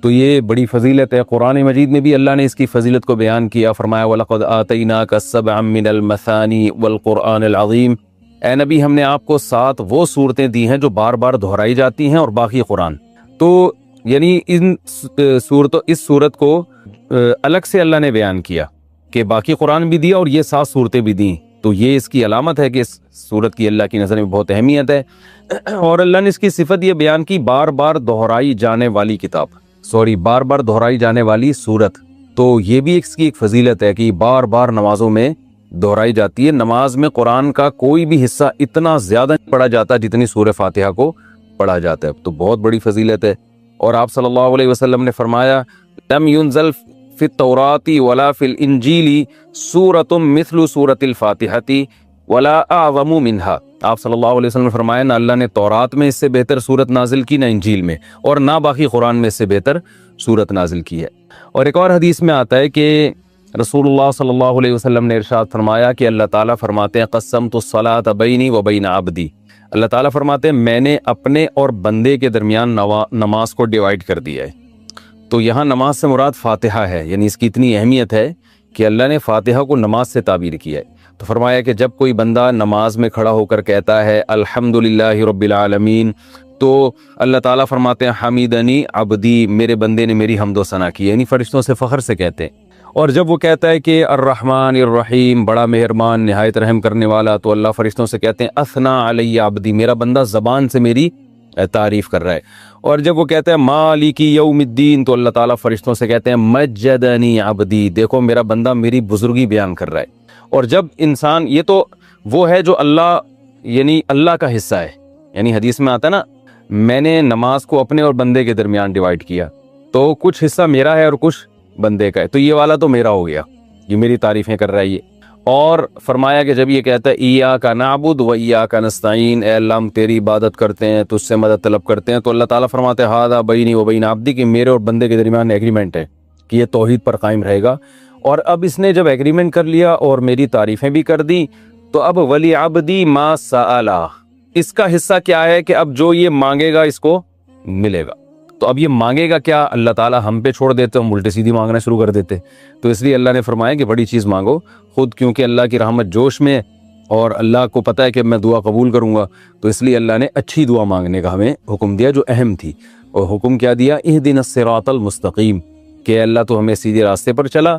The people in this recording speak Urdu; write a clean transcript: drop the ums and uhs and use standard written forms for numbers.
تو یہ بڑی فضیلت ہے۔ قرآن مجید میں بھی اللہ نے اس کی فضیلت کو بیان کیا، فرمایا وَلَقَدْ آتَيْنَاكَ سَبْعًا مِّنَ الْمَثَانِي وَالْقُرْآنِ الْعَظِيمِ، اے نبی ہم نے آپ کو 7 وہ صورتیں دی ہیں جو بار بار دہرائی جاتی ہیں، اور باقی قرآن۔ تو یعنی اس صورت کو الگ سے اللہ نے بیان کیا کہ باقی قرآن بھی دیا اور یہ 7 صورتیں بھی دیں، تو یہ اس کی علامت ہے کہ اس صورت کی اللہ کی نظر میں بہت اہمیت ہے۔ اور اللہ نے اس کی صفت یہ بیان کی، بار بار دہرائی جانے والی بار بار دہرائی جانے والی صورت، تو یہ بھی اس کی ایک فضیلت ہے کہ بار بار نمازوں میں دہرائی جاتی ہے۔ نماز میں قرآن کا کوئی بھی حصہ اتنا زیادہ نہیں پڑھا جاتا جتنی سورہ فاتحہ کو پڑھا جاتا ہے، تو بہت بڑی فضیلت ہے۔ اور آپ صلی اللہ علیہ وسلم نے فرمایا لم ينزل فی التوراۃ ولا فی الانجیل سورۃ مثل سورۃ الفاتحۃ ولا اعظم منها، آپ صلی اللہ علیہ وسلم نے فرمایا نہ اللہ نے تورات میں اس سے بہتر صورت نازل کی، نہ انجیل میں، اور نہ باقی قرآن میں اس سے بہتر صورت نازل کی ہے۔ اور ایک اور حدیث میں آتا ہے کہ رسول اللہ صلی اللہ علیہ وسلم نے ارشاد فرمایا کہ اللہ تعالیٰ فرماتے ہیں قسمت الصلاۃ بینی و بین عبدی، اللہ تعالیٰ فرماتے ہیں میں نے اپنے اور بندے کے درمیان نماز کو ڈیوائیڈ کر دیا ہے۔ تو یہاں نماز سے مراد فاتحہ ہے، یعنی اس کی اتنی اہمیت ہے کہ اللہ نے فاتحہ کو نماز سے تعبیر کیا ہے۔ تو فرمایا کہ جب کوئی بندہ نماز میں کھڑا ہو کر کہتا ہے الحمدللہ رب العالمین، تو اللہ تعالیٰ فرماتے ہیں حمیدنی عبدی، میرے بندے نے میری حمد و ثنا کی، یعنی فرشتوں سے فخر سے کہتے ہیں۔ اور جب وہ کہتا ہے کہ الرحمن الرحیم، بڑا مہربان نہایت رحم کرنے والا، تو اللہ فرشتوں سے کہتے ہیں اثنا علی عبدی، میرا بندہ زبان سے میری تعریف کر رہا ہے۔ اور جب وہ کہتا ہے مالک یوم الدین، تو اللہ تعالیٰ فرشتوں سے کہتے ہیں مجدنی عبدی، دیکھو میرا بندہ میری بزرگی بیان کر رہا ہے۔ اور جب انسان، یہ تو وہ ہے جو اللہ، یعنی اللہ کا حصہ ہے، یعنی حدیث میں آتا ہے نا میں نے نماز کو اپنے اور بندے کے درمیان ڈیوائیڈ کیا، تو کچھ حصہ میرا ہے اور کچھ بندے کا ہے، تو یہ والا تو میرا ہو گیا، یہ میری تعریفیں کر رہا ہے یہ۔ اور فرمایا کہ جب یہ کہتا ہے ایاک نعبد و ایاک نستعین، اے اللہ ہم تیری عبادت کرتے ہیں، تجھ سے مدد طلب کرتے ہیں، تو اللہ تعالیٰ فرماتے ہیں ھذا بینی و بین عبدی، کہ میرے اور بندے کے درمیان ایگریمنٹ ہے کہ یہ توحید پر قائم رہے گا۔ اور اب اس نے جب ایگریمنٹ کر لیا اور میری تعریفیں بھی کر دی، تو اب ولی عبدی ما سأل، اس کا حصہ کیا ہے کہ اب جو یہ مانگے گا اس کو ملے گا۔ تو اب یہ مانگے گا کیا، اللہ تعالیٰ ہم پہ چھوڑ دیتے، ہم الٹی سیدھی مانگنا شروع کر دیتے۔ تو اس لیے اللہ نے فرمایا کہ بڑی چیز مانگو خود، کیونکہ اللہ کی رحمت جوش میں، اور اللہ کو پتہ ہے کہ میں دعا قبول کروں گا، تو اس لیے اللہ نے اچھی دعا مانگنے کا ہمیں حکم دیا جو اہم تھی۔ اور حکم کیا دیا، اہدنا الصراط المستقیم، کہ اللہ تو ہمیں سیدھے راستے پر چلا۔